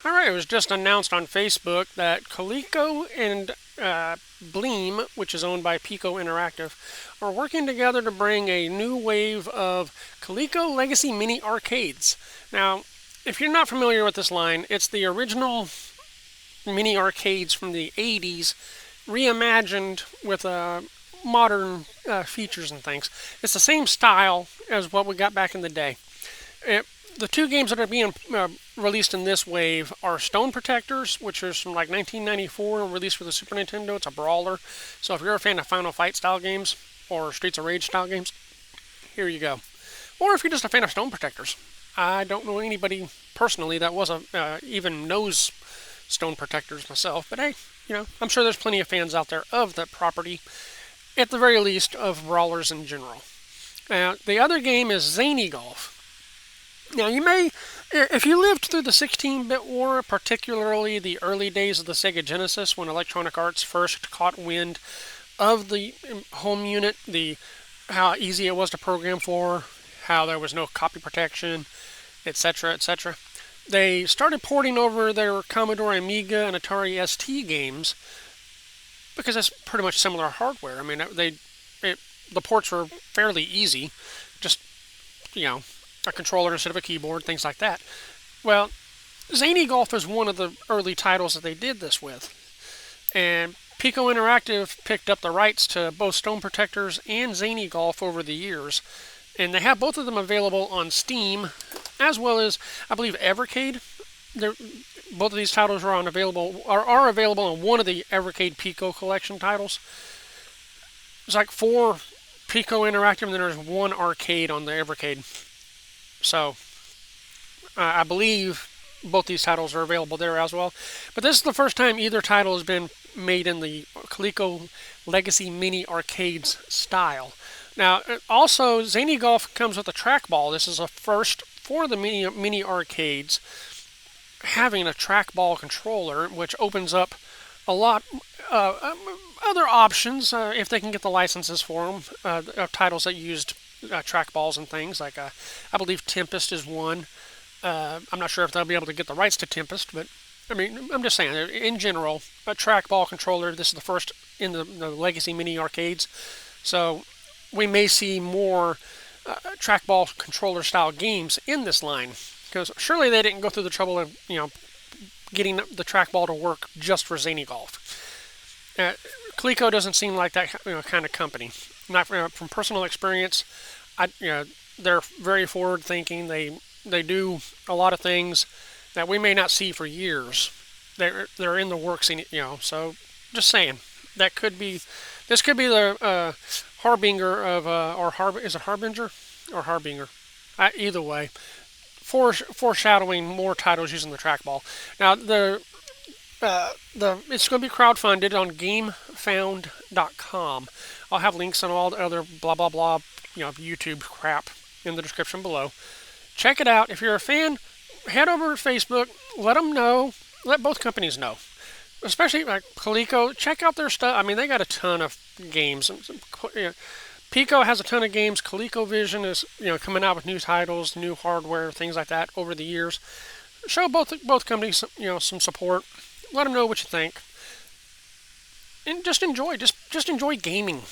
All right, it was just announced on Facebook that Coleco and Bleem, which is owned by Piko Interactive, are working together to bring a new wave of Coleco Legacy Mini Arcades. Now, if you're not familiar with this line, it's the original mini arcades from the 80s, reimagined with modern features and things. It's the same style as what we got back in the day. It, the two games that are being released in this wave are Stone Protectors, which is from like 1994, released for the Super Nintendo. It's a brawler. So if you're a fan of Final Fight style games or Streets of Rage style games, here you go. Or if you're just a fan of Stone Protectors. I don't know anybody personally that even knows Stone Protectors myself, but hey, I'm sure there's plenty of fans out there of that property, at the very least of brawlers in general. The other game is Zany Golf. Now, if you lived through the 16-bit war, particularly the early days of the Sega Genesis, when Electronic Arts first caught wind of the home unit, how easy it was to program for, how there was no copy protection, etc., etc., they started porting over their Commodore Amiga and Atari ST games because it's pretty much similar hardware. I mean, the ports were fairly easy, just a controller instead of a keyboard, things like that. Well, Zany Golf is one of the early titles that they did this with. And Piko Interactive picked up the rights to both Stone Protectors and Zany Golf over the years. And they have both of them available on Steam, as well as, I believe, Evercade. Both of these titles are available on one of the Evercade Piko collection titles. There's like 4 Piko Interactive, and then there's 1 arcade on the Evercade. So, I believe both these titles are available there as well. But this is the first time either title has been made in the Coleco Legacy Mini Arcades style. Now, also, Zany Golf comes with a trackball. This is a first for the mini arcades, having a trackball controller, which opens up a lot other options if they can get the licenses for them, of titles that used trackballs and things. Like, I believe Tempest is one. I'm not sure if they'll be able to get the rights to Tempest, but I mean, I'm just saying, in general, a trackball controller, this is the first in the Legacy Mini Arcades. So, we may see more trackball controller style games in this line, because surely they didn't go through the trouble of getting the trackball to work just for Zany Golf. Coleco doesn't seem like that kind of company. Not from personal experience. They're very forward thinking. They do a lot of things that we may not see for years. They're in the works, So just saying, this could be the harbinger of is it harbinger or harbinger? Either way, foreshadowing more titles using the trackball. Now it's going to be crowdfunded on GameFound.com. I'll have links on all the other blah blah blah YouTube crap in the description below. Check it out. If you're a fan, head over to Facebook. Let them know. Let both companies know. Especially like Coleco, check out their stuff. I mean, they got a ton of games. Piko has a ton of games. ColecoVision is coming out with new titles, new hardware, things like that over the years. Show both companies some support. Let them know what you think, and just enjoy. Just enjoy gaming.